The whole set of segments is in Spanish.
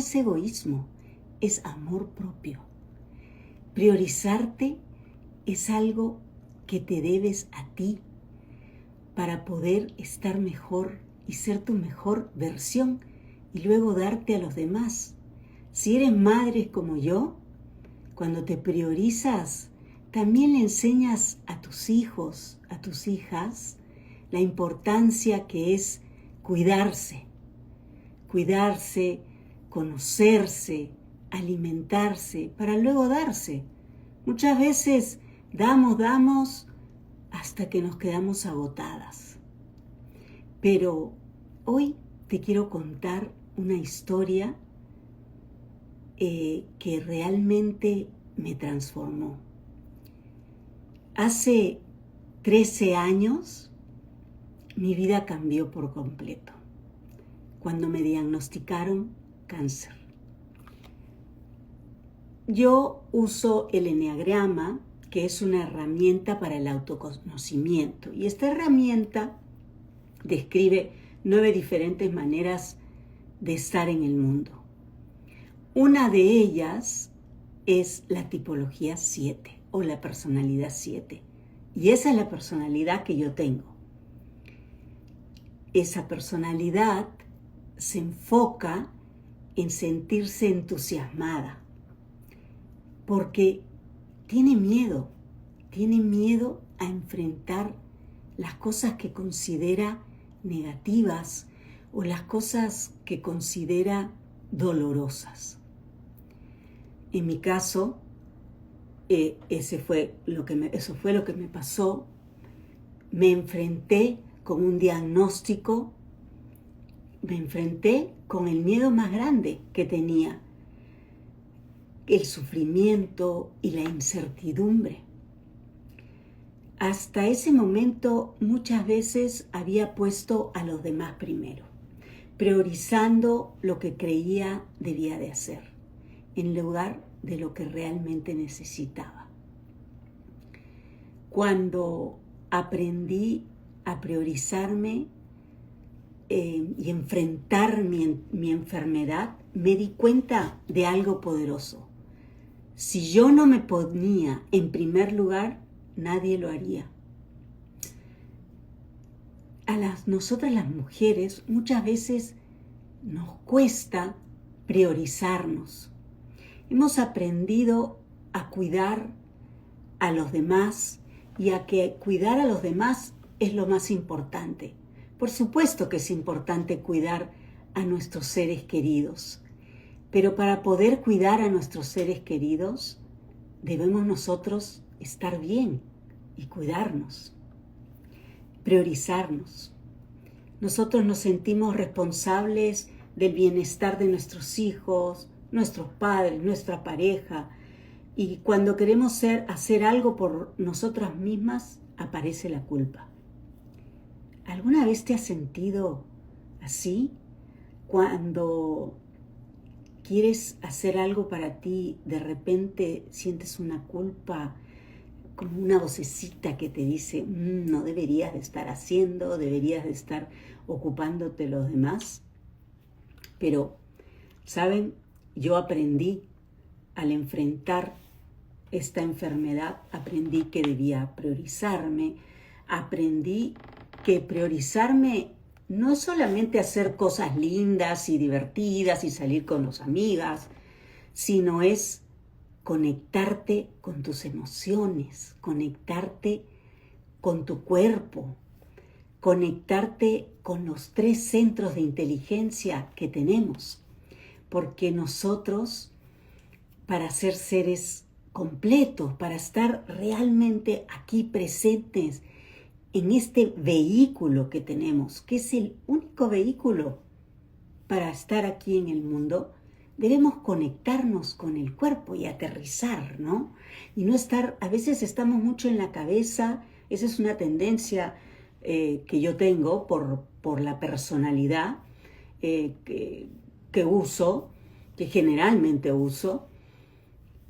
es egoísmo, es amor propio. Priorizarte es algo que te debes a ti para poder estar mejor y ser tu mejor versión y luego darte a los demás. Si eres madre como yo, cuando te priorizas, también le enseñas a tus hijos, a tus hijas, la importancia que es cuidarse, conocerse, alimentarse, para luego darse. Muchas veces damos hasta que nos quedamos agotadas. Pero hoy te quiero contar una historia que realmente me transformó. Hace 13 años mi vida cambió por completo cuando me diagnosticaron cáncer. Yo uso el eneagrama, que es una herramienta para el autoconocimiento, y esta herramienta describe 9 diferentes maneras de estar en el mundo. Una de ellas es la tipología 7 o la personalidad 7, y esa es la personalidad que yo tengo. Esa personalidad se enfoca en sentirse entusiasmada, porque tiene miedo a enfrentar las cosas que considera negativas o las cosas que considera dolorosas. En mi caso, eso fue lo que me pasó. Me enfrenté con un diagnóstico, me enfrenté con el miedo más grande que tenía, el sufrimiento y la incertidumbre. Hasta ese momento muchas veces había puesto a los demás primero, priorizando lo que creía debía de hacer, en lugar de lo que realmente necesitaba. Cuando aprendí a priorizarme y enfrentar mi enfermedad, me di cuenta de algo poderoso. Si yo no me ponía en primer lugar, nadie lo haría. Nosotras las mujeres muchas veces nos cuesta priorizarnos. Hemos aprendido a cuidar a los demás y a que cuidar a los demás es lo más importante. Por supuesto que es importante cuidar a nuestros seres queridos, pero para poder cuidar a nuestros seres queridos debemos nosotros estar bien y cuidarnos, priorizarnos. Nosotros nos sentimos responsables del bienestar de nuestros hijos, nuestros padres, nuestra pareja, y cuando queremos hacer algo por nosotras mismas, aparece la culpa. ¿Alguna vez te has sentido así? Cuando quieres hacer algo para ti, de repente sientes una culpa, como una vocecita que te dice, no deberías de estar haciendo, deberías de estar ocupándote de los demás. Pero, ¿saben? Yo aprendí al enfrentar esta enfermedad, aprendí que debía priorizarme, aprendí que priorizarme no es solamente hacer cosas lindas y divertidas y salir con las amigas, sino es conectarte con tus emociones, conectarte con tu cuerpo, conectarte con los 3 centros de inteligencia que tenemos, porque nosotros, para ser seres completos, para estar realmente aquí presentes en este vehículo que tenemos, que es el único vehículo para estar aquí en el mundo, debemos conectarnos con el cuerpo y aterrizar, ¿no? Y no estar, a veces estamos mucho en la cabeza, esa es una tendencia que yo tengo por la personalidad que uso, que generalmente uso,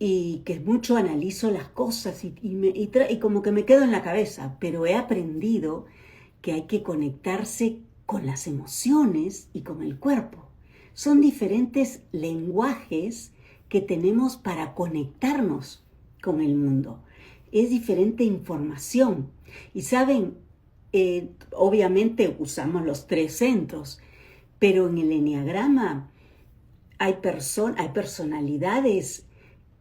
y que mucho analizo las cosas y como que me quedo en la cabeza, pero he aprendido que hay que conectarse con las emociones y con el cuerpo. Son diferentes lenguajes que tenemos para conectarnos con el mundo. Es diferente información. Y saben, obviamente usamos los 3 centros, pero en el eneagrama hay personalidades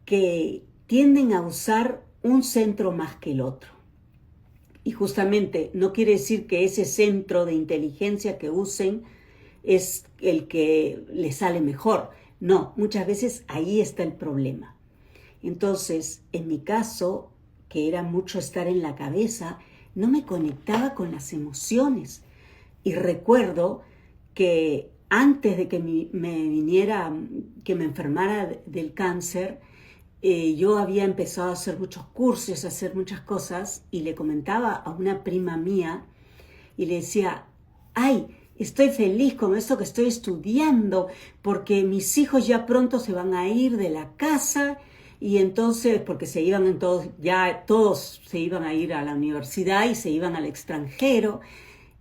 que tienden a usar un centro más que el otro. Y justamente no quiere decir que ese centro de inteligencia que usen es el que les sale mejor. No, muchas veces ahí está el problema. Entonces, en mi caso, que era mucho estar en la cabeza, no me conectaba con las emociones. Y recuerdo que antes de que que me enfermara del cáncer, yo había empezado a hacer muchos cursos, a hacer muchas cosas, y le comentaba a una prima mía y le decía, ay, estoy feliz con esto que estoy estudiando porque mis hijos ya pronto se van a ir de la casa y entonces, porque todos se iban a ir a la universidad y se iban al extranjero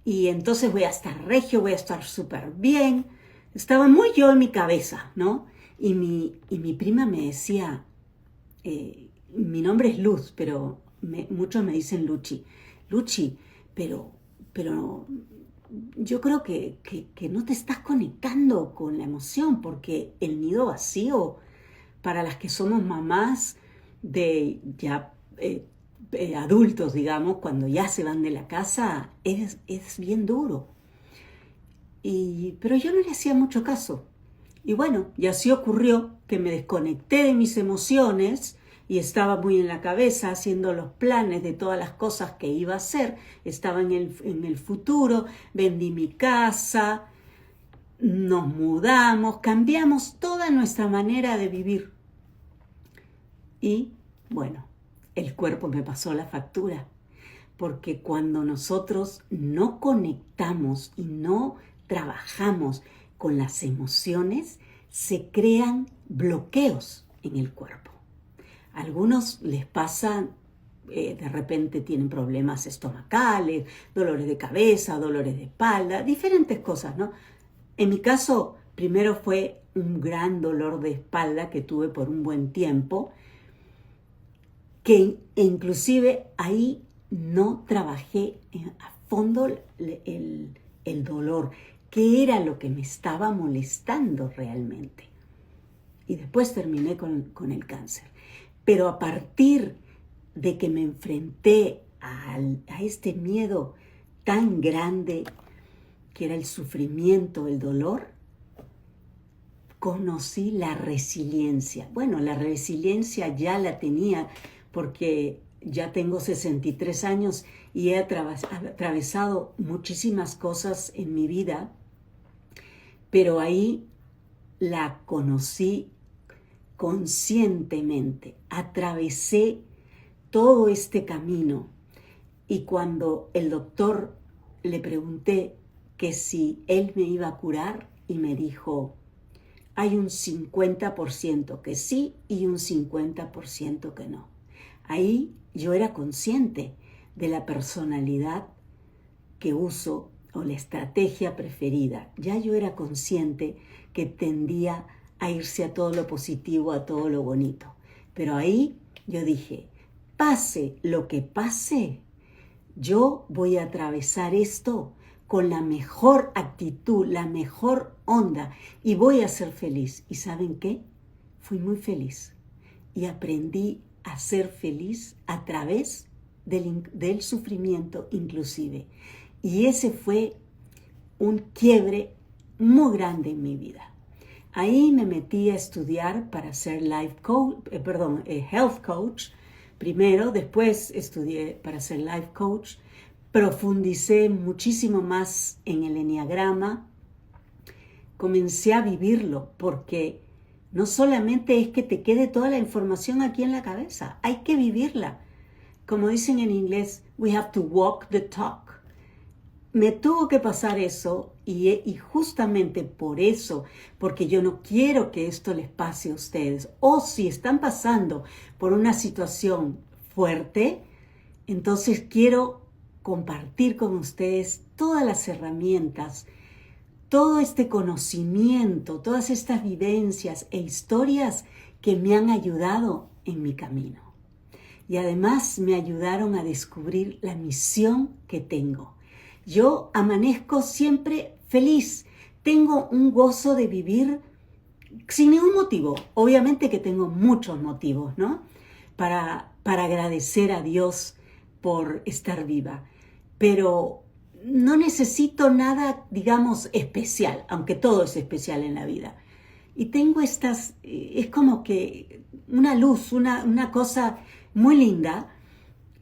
y entonces voy a estar regio, voy a estar súper bien. Estaba muy yo en mi cabeza, ¿no? Y mi prima me decía, mi nombre es Luz, pero muchos me dicen Luchi, pero yo creo que no te estás conectando con la emoción, porque el nido vacío, para las que somos mamás de ya adultos, digamos, cuando ya se van de la casa, es bien duro. Pero yo no le hacía mucho caso. Y bueno, y así ocurrió que me desconecté de mis emociones y estaba muy en la cabeza haciendo los planes de todas las cosas que iba a hacer. Estaba en el futuro, vendí mi casa, nos mudamos, cambiamos toda nuestra manera de vivir. Y bueno, el cuerpo me pasó la factura, porque cuando nosotros no conectamos y no trabajamos con las emociones, se crean bloqueos en el cuerpo. A algunos les pasa, de repente tienen problemas estomacales, dolores de cabeza, dolores de espalda, diferentes cosas, ¿no? En mi caso, primero fue un gran dolor de espalda que tuve por un buen tiempo, que inclusive ahí no trabajé a fondo el dolor, qué era lo que me estaba molestando realmente. Y después terminé con el cáncer. Pero a partir de que me enfrenté a este miedo tan grande, que era el sufrimiento, el dolor, conocí la resiliencia. Bueno, la resiliencia ya la tenía porque ya tengo 63 años y he atravesado muchísimas cosas en mi vida, pero ahí la conocí conscientemente, atravesé todo este camino y cuando el doctor le pregunté que si él me iba a curar y me dijo, hay un 50% que sí y un 50% que no. Ahí yo era consciente de la personalidad que uso o la estrategia preferida. Ya yo era consciente que tendía a irse a todo lo positivo, a todo lo bonito. Pero ahí yo dije, pase lo que pase, yo voy a atravesar esto con la mejor actitud, la mejor onda y voy a ser feliz. ¿Y saben qué? Fui muy feliz y aprendí a ser feliz a través del sufrimiento inclusive. Y ese fue un quiebre muy grande en mi vida. Ahí me metí a estudiar para ser health coach primero, después estudié para ser life coach, profundicé muchísimo más en el eneagrama, comencé a vivirlo porque no solamente es que te quede toda la información aquí en la cabeza, hay que vivirla. Como dicen en inglés, we have to walk the talk. Me tuvo que pasar eso y justamente por eso, porque yo no quiero que esto les pase a ustedes. O si están pasando por una situación fuerte, entonces quiero compartir con ustedes todas las herramientas todo este conocimiento, todas estas vivencias e historias que me han ayudado en mi camino. Y además me ayudaron a descubrir la misión que tengo. Yo amanezco siempre feliz. Tengo un gozo de vivir sin ningún motivo. Obviamente que tengo muchos motivos, ¿no? Para agradecer a Dios por estar viva. Pero no necesito nada, digamos, especial, aunque todo es especial en la vida. Y tengo es como que una luz, una cosa muy linda,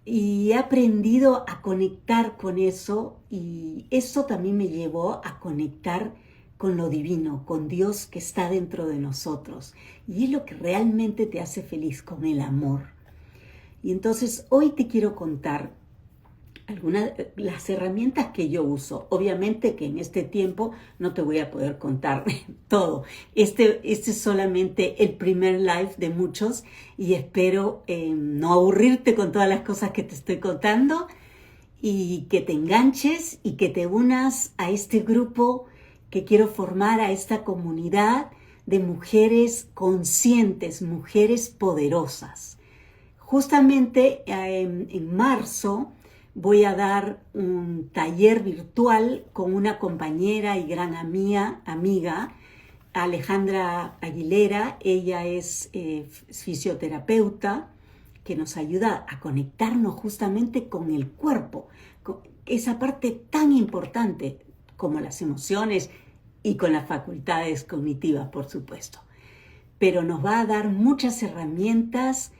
y he aprendido a conectar con eso, y eso también me llevó a conectar con lo divino, con Dios que está dentro de nosotros. Y es lo que realmente te hace feliz, con el amor. Y entonces hoy te quiero contar las herramientas que yo uso. Obviamente que en este tiempo no te voy a poder contar todo. Este es solamente el primer live de muchos, y espero no aburrirte con todas las cosas que te estoy contando, y que te enganches y que te unas a este grupo que quiero formar, a esta comunidad de mujeres conscientes, mujeres poderosas. Justamente en marzo voy a dar un taller virtual con una compañera y gran amiga, Alejandra Aguilera. Ella es fisioterapeuta, que nos ayuda a conectarnos justamente con el cuerpo, con esa parte tan importante como las emociones y con las facultades cognitivas, por supuesto. Pero nos va a dar muchas herramientas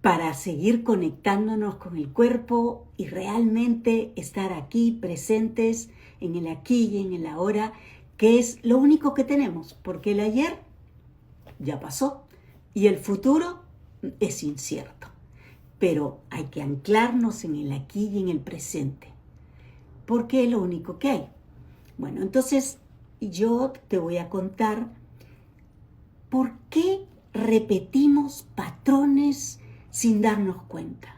para seguir conectándonos con el cuerpo y realmente estar aquí presentes en el aquí y en el ahora, que es lo único que tenemos, porque el ayer ya pasó y el futuro es incierto. Pero hay que anclarnos en el aquí y en el presente, porque es lo único que hay. Bueno, entonces yo te voy a contar por qué repetimos patrones sin darnos cuenta.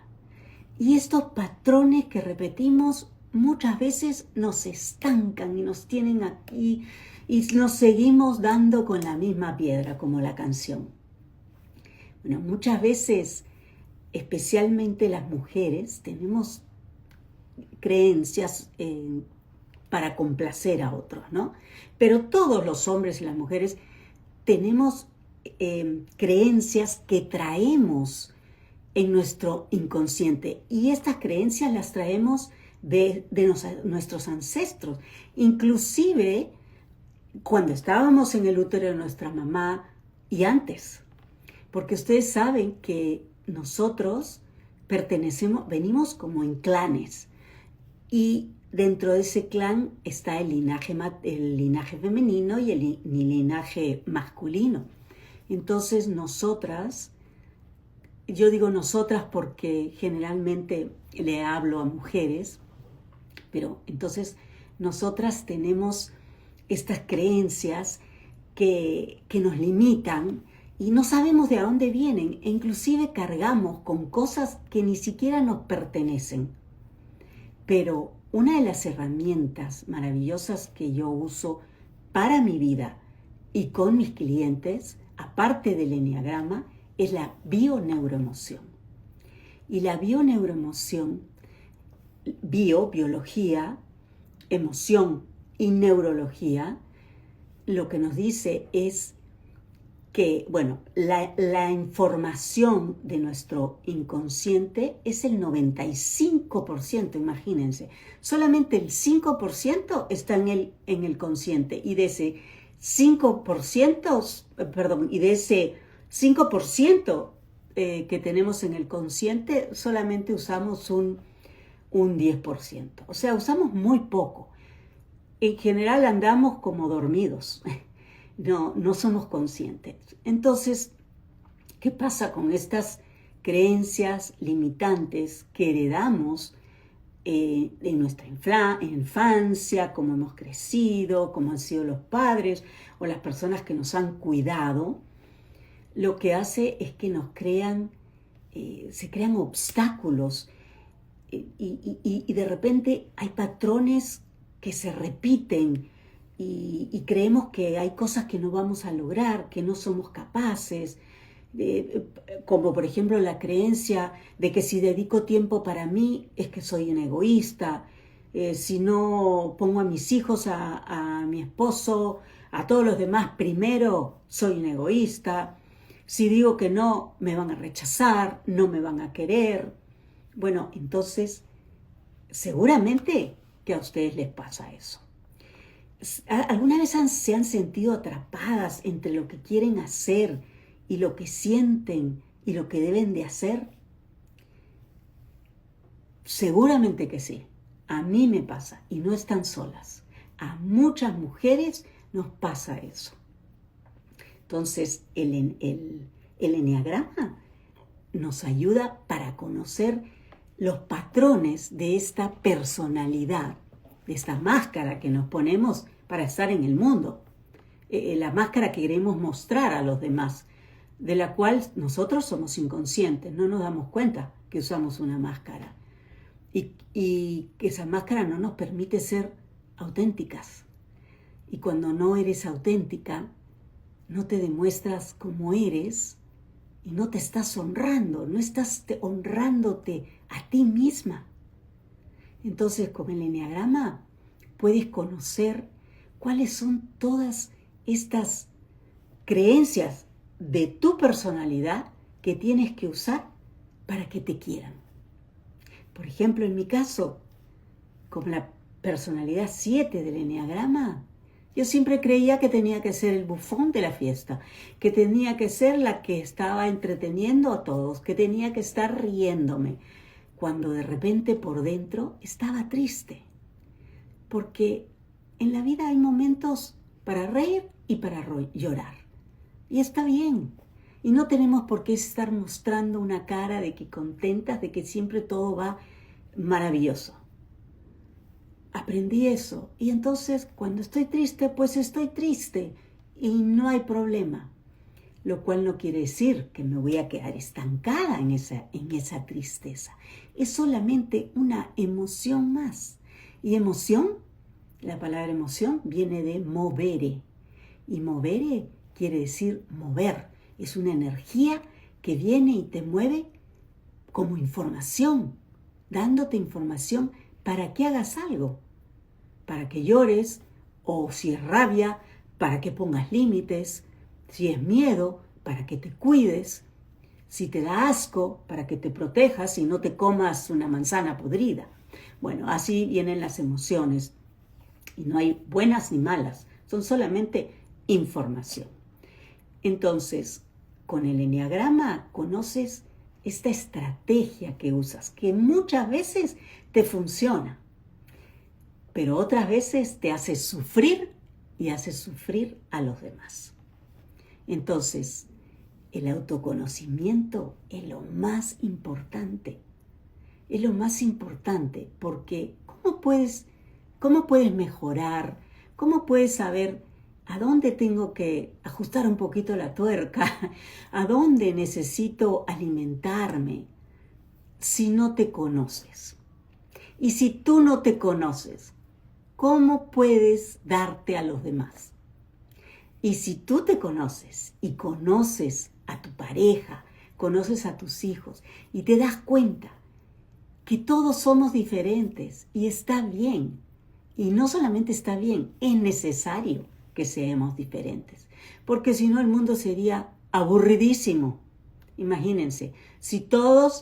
Y estos patrones que repetimos muchas veces nos estancan y nos tienen aquí, y nos seguimos dando con la misma piedra, como la canción. Bueno, muchas veces, especialmente las mujeres, tenemos creencias para complacer a otros, ¿no? Pero todos los hombres y las mujeres tenemos creencias que traemos en nuestro inconsciente, y estas creencias las traemos de nuestros ancestros, inclusive cuando estábamos en el útero de nuestra mamá y antes, porque ustedes saben que nosotros venimos como en clanes, y dentro de ese clan está el linaje femenino y el linaje masculino. Entonces nosotras, yo digo nosotras porque generalmente le hablo a mujeres, pero entonces nosotras tenemos estas creencias que nos limitan y no sabemos de dónde vienen, e inclusive cargamos con cosas que ni siquiera nos pertenecen. Pero una de las herramientas maravillosas que yo uso para mi vida y con mis clientes, aparte del eneagrama, es la bioneuroemoción. Y la bioneuroemoción, biología, emoción y neurología, lo que nos dice es que, bueno, la información de nuestro inconsciente es el 95%, imagínense. Solamente el 5% está en el consciente, y de ese 5% que tenemos en el consciente, solamente usamos un 10%. O sea, usamos muy poco. En general andamos como dormidos. No somos conscientes. Entonces, ¿qué pasa con estas creencias limitantes que heredamos en nuestra infancia, cómo hemos crecido, cómo han sido los padres o las personas que nos han cuidado? Lo que hace es que se crean obstáculos, y de repente hay patrones que se repiten y creemos que hay cosas que no vamos a lograr, que no somos capaces, como por ejemplo la creencia de que si dedico tiempo para mí es que soy un egoísta, si no pongo a mis hijos, a mi esposo, a todos los demás primero, soy un egoísta, si digo que no, me van a rechazar, no me van a querer. Bueno, entonces seguramente que a ustedes les pasa eso. ¿Alguna vez se han sentido atrapadas entre lo que quieren hacer y lo que sienten y lo que deben de hacer? Seguramente que sí. A mí me pasa y no están solas. A muchas mujeres nos pasa eso. Entonces, el eneagrama nos ayuda para conocer los patrones de esta personalidad, de esta máscara que nos ponemos para estar en el mundo, la máscara que queremos mostrar a los demás, de la cual nosotros somos inconscientes, no nos damos cuenta que usamos una máscara y que esa máscara no nos permite ser auténticas. Y cuando no eres auténtica, no te demuestras como eres y no te estás honrando, no estás honrándote a ti misma. Entonces, con el eneagrama puedes conocer cuáles son todas estas creencias de tu personalidad que tienes que usar para que te quieran. Por ejemplo, en mi caso, con la personalidad 7 del eneagrama, yo siempre creía que tenía que ser el bufón de la fiesta, que tenía que ser la que estaba entreteniendo a todos, que tenía que estar riéndome, cuando de repente por dentro estaba triste. Porque en la vida hay momentos para reír y para llorar. Y está bien. Y no tenemos por qué estar mostrando una cara de que contentas, de que siempre todo va maravilloso. Aprendí eso. Y entonces cuando estoy triste, pues estoy triste. Y no hay problema. Lo cual no quiere decir que me voy a quedar estancada en esa tristeza. Es solamente una emoción más. Y emoción, la palabra emoción viene de movere. Y movere quiere decir mover. Es una energía que viene y te mueve como información, dándote información para que hagas algo, para que llores, o si es rabia, para que pongas límites, si es miedo, para que te cuides, si te da asco, para que te protejas y no te comas una manzana podrida. Bueno, así vienen las emociones y no hay buenas ni malas, son solamente información. Entonces, con el eneagrama conoces esta estrategia que usas, que muchas veces te funciona, pero otras veces te hace sufrir y hace sufrir a los demás. Entonces, el autoconocimiento es lo más importante. Es lo más importante porque ¿cómo puedes mejorar? ¿Cómo puedes saber a dónde tengo que ajustar un poquito la tuerca? ¿A dónde necesito alimentarme? Si no te conoces. Y si tú no te conoces, ¿cómo puedes darte a los demás? Y si tú te conoces y conoces a tu pareja, conoces a tus hijos y te das cuenta que todos somos diferentes y está bien. Y no solamente está bien, es necesario que seamos diferentes. Porque si no el mundo sería aburridísimo. Imagínense, si todos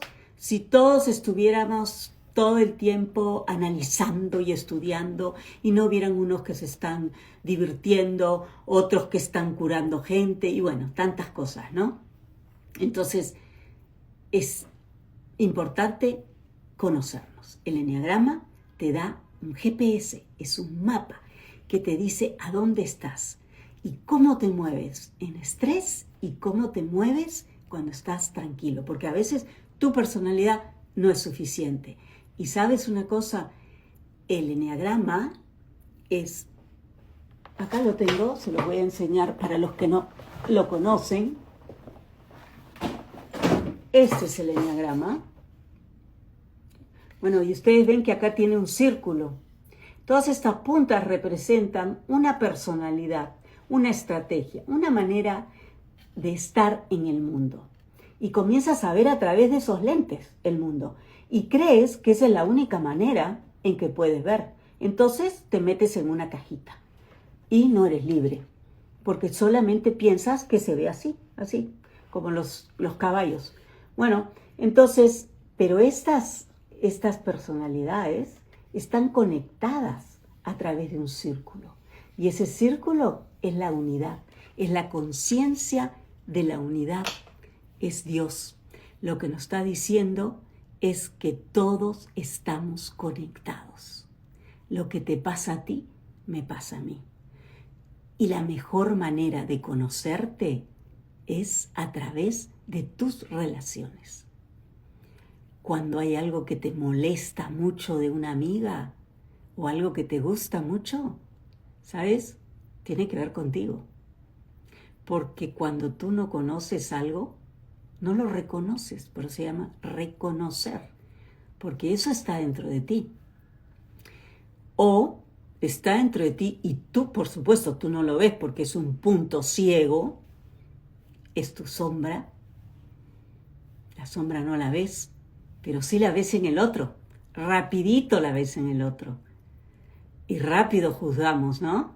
estuviéramos todo el tiempo analizando y estudiando y no hubieran unos que se están divirtiendo, otros que están curando gente y bueno, tantas cosas, ¿no? Entonces, es importante conocernos. El eneagrama te da un GPS, es un mapa que te dice a dónde estás y cómo te mueves en estrés y cómo te mueves cuando estás tranquilo, porque a veces tu personalidad no es suficiente. Y sabes una cosa, el eneagrama es, acá lo tengo, se lo voy a enseñar para los que no lo conocen. Este es el eneagrama. Bueno, y ustedes ven que acá tiene un círculo, Todas estas puntas representan una personalidad, una estrategia, una manera de estar en el mundo. Y comienzas a ver a través de esos lentes el mundo. Y crees que esa es la única manera en que puedes ver. Entonces te metes en una cajita y no eres libre. Porque solamente piensas que se ve así, como los caballos. Bueno, entonces, pero estas personalidades están conectadas a través de un círculo. Y ese círculo es la unidad, es la conciencia de la unidad, es Dios. Lo que nos está diciendo es que todos estamos conectados. Lo que te pasa a ti, me pasa a mí. Y la mejor manera de conocerte es a través de tus relaciones. Cuando hay algo que te molesta mucho de una amiga o algo que te gusta mucho, ¿sabes? Tiene que ver contigo. Porque cuando tú no conoces algo, no lo reconoces, pero se llama reconocer, porque eso está dentro de ti. O está dentro de ti y tú, por supuesto, tú no lo ves porque es un punto ciego, es tu sombra. La sombra no la ves, pero sí la ves en el otro. Rapidito la ves en el otro. Y rápido juzgamos, ¿no?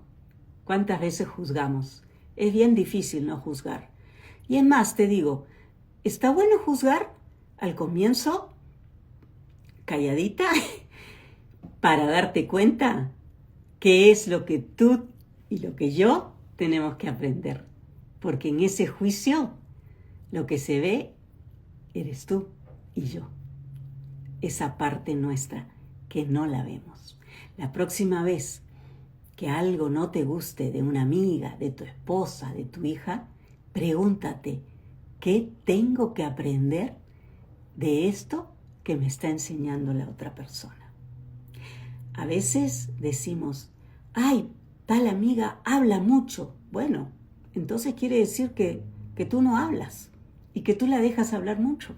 ¿Cuántas veces juzgamos? Es bien difícil no juzgar. Y es más, te digo, está bueno juzgar al comienzo, calladita, para darte cuenta qué es lo que tú y lo que yo tenemos que aprender. Porque en ese juicio lo que se ve eres tú y yo. Esa parte nuestra que no la vemos. La próxima vez que algo no te guste de una amiga, de tu esposa, de tu hija, pregúntate, ¿qué tengo que aprender de esto que me está enseñando la otra persona? A veces decimos, ay, tal amiga habla mucho. Bueno, entonces quiere decir que tú no hablas y que tú la dejas hablar mucho.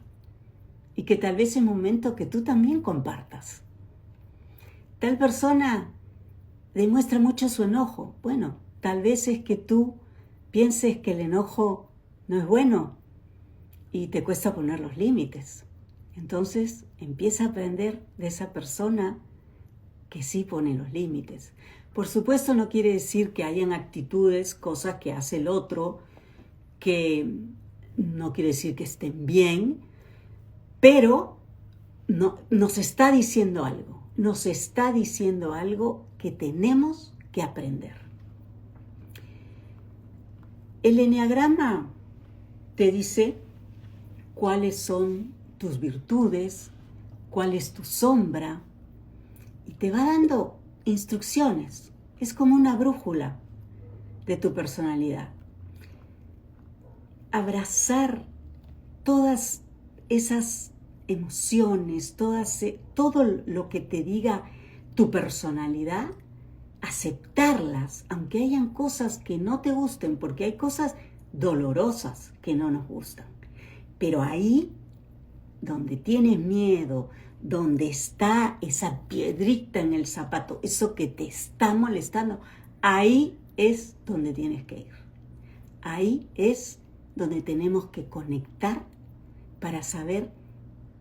Y que tal vez es momento que tú también compartas. Tal persona demuestra mucho su enojo. Bueno, tal vez es que tú pienses que el enojo no es bueno y te cuesta poner los límites. Entonces empieza a aprender de esa persona que sí pone los límites. Por supuesto no quiere decir que hayan actitudes, cosas que hace el otro, que no quiere decir que estén bien, pero no, nos está diciendo algo que tenemos que aprender. El eneagrama te dice cuáles son tus virtudes, cuál es tu sombra, y te va dando instrucciones. Es como una brújula de tu personalidad. Abrazar todas esas emociones, todo lo que te diga tu personalidad, aceptarlas, aunque hayan cosas que no te gusten, porque hay cosas dolorosas que no nos gustan. Pero ahí, donde tienes miedo, donde está esa piedrita en el zapato, eso que te está molestando, ahí es donde tienes que ir. Ahí es donde tenemos que conectar para saber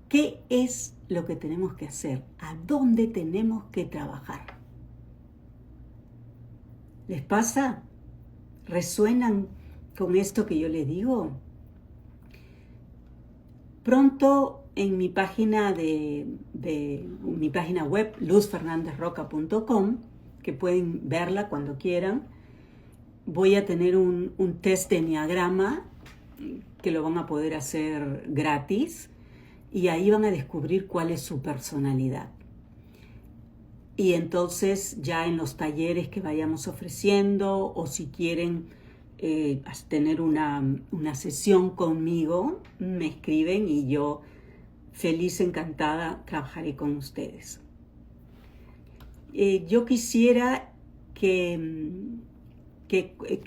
qué es lo que tenemos que hacer, a dónde tenemos que trabajar. ¿Les pasa? ¿Resuenan con esto que yo les digo? Pronto en mi página mi página web, luzfernandezroca.com, que pueden verla cuando quieran, voy a tener un test de eneagrama que lo van a poder hacer gratis y ahí van a descubrir cuál es su personalidad. Y entonces ya en los talleres que vayamos ofreciendo o si quieren tener una sesión conmigo, me escriben y yo feliz, encantada, trabajaré con ustedes. Yo quisiera que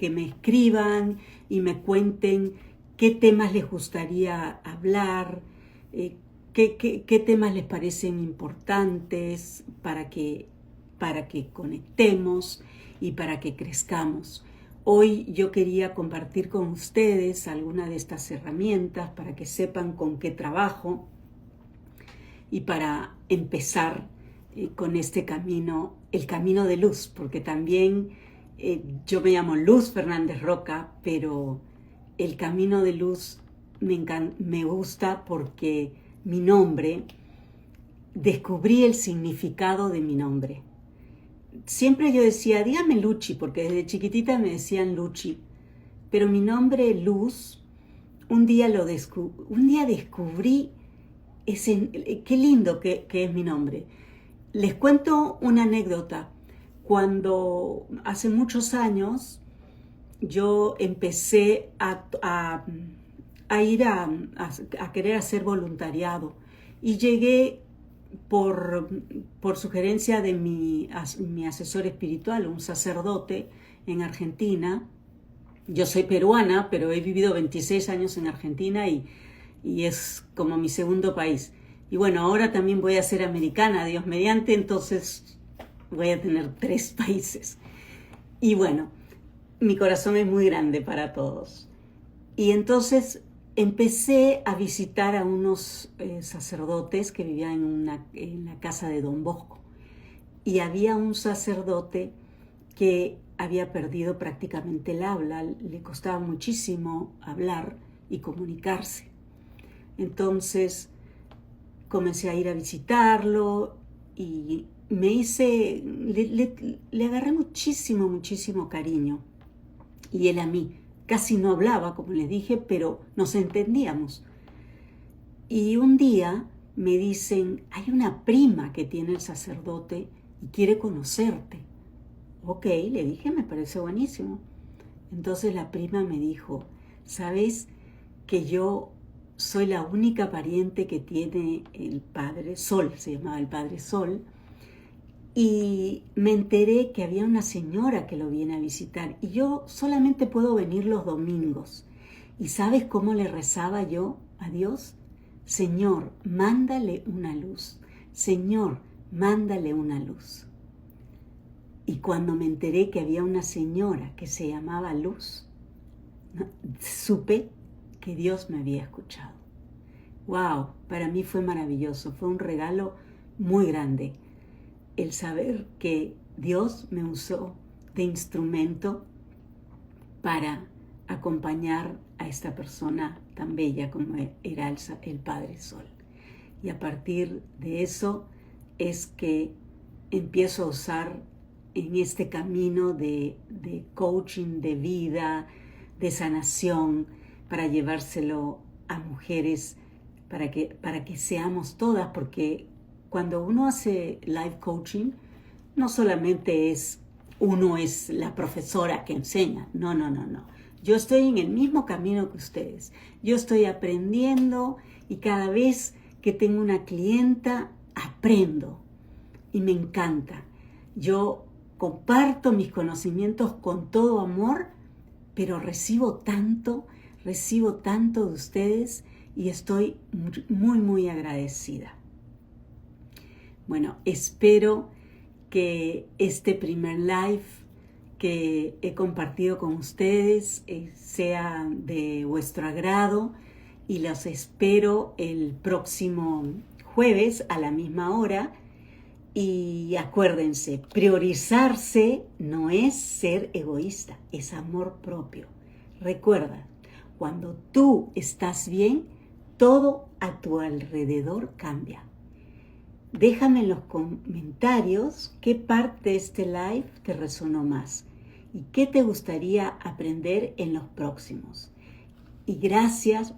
me escriban y me cuenten qué temas les gustaría hablar, qué temas les parecen importantes para que para que conectemos y para que crezcamos. Hoy yo quería compartir con ustedes algunas de estas herramientas para que sepan con qué trabajo y para empezar con este camino, el camino de luz, porque también yo me llamo Luz Fernández Roca, pero el camino de luz me gusta porque mi nombre, descubrí el significado de mi nombre. Siempre yo decía, dígame Luchi, porque desde chiquitita me decían Luchi, pero mi nombre Luz, un día descubrí qué lindo que es mi nombre. Les cuento una anécdota. Cuando hace muchos años yo empecé a querer hacer voluntariado y llegué por sugerencia de mi asesor espiritual, un sacerdote en Argentina. Yo soy peruana, pero he vivido 26 años en Argentina y es como mi segundo país. Y bueno, ahora también voy a ser americana, Dios mediante, entonces voy a tener 3 países. Y bueno, mi corazón es muy grande para todos. Y entonces empecé a visitar a unos sacerdotes que vivían en la casa de Don Bosco. Y había un sacerdote que había perdido prácticamente el habla, le costaba muchísimo hablar y comunicarse. Entonces comencé a ir a visitarlo y le agarré muchísimo cariño. Y él a mí. Casi no hablaba, como les dije, pero nos entendíamos. Y un día me dicen, hay una prima que tiene el sacerdote y quiere conocerte. Ok, le dije, me parece buenísimo. Entonces la prima me dijo, ¿sabes que yo soy la única pariente que tiene el Padre Sol? Se llamaba el Padre Sol. Y me enteré que había una señora que lo viene a visitar y yo solamente puedo venir los domingos. ¿Y sabes cómo le rezaba yo a Dios? Señor, mándale una luz. Señor, mándale una luz. Y cuando me enteré que había una señora que se llamaba Luz, supe que Dios me había escuchado. ¡Wow! Para mí fue maravilloso, fue un regalo muy grande. El saber que Dios me usó de instrumento para acompañar a esta persona tan bella como era el Padre Sol. Y a partir de eso es que empiezo a usar en este camino de coaching, de vida, de sanación, para llevárselo a mujeres, para que seamos todas, porque cuando uno hace life coaching, no solamente uno es la profesora que enseña, no. Yo estoy en el mismo camino que ustedes. Yo estoy aprendiendo y cada vez que tengo una clienta, aprendo y me encanta. Yo comparto mis conocimientos con todo amor, pero recibo tanto de ustedes y estoy muy agradecida. Bueno, espero que este primer live que he compartido con ustedes sea de vuestro agrado y los espero el próximo jueves a la misma hora. Y acuérdense, priorizarse no es ser egoísta, es amor propio. Recuerda, cuando tú estás bien, todo a tu alrededor cambia. Déjame en los comentarios qué parte de este live te resonó más y qué te gustaría aprender en los próximos. Y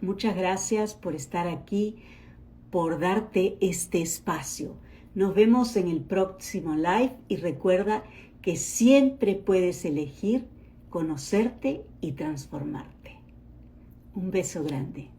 muchas gracias por estar aquí, por darte este espacio. Nos vemos en el próximo live y recuerda que siempre puedes elegir conocerte y transformarte. Un beso grande.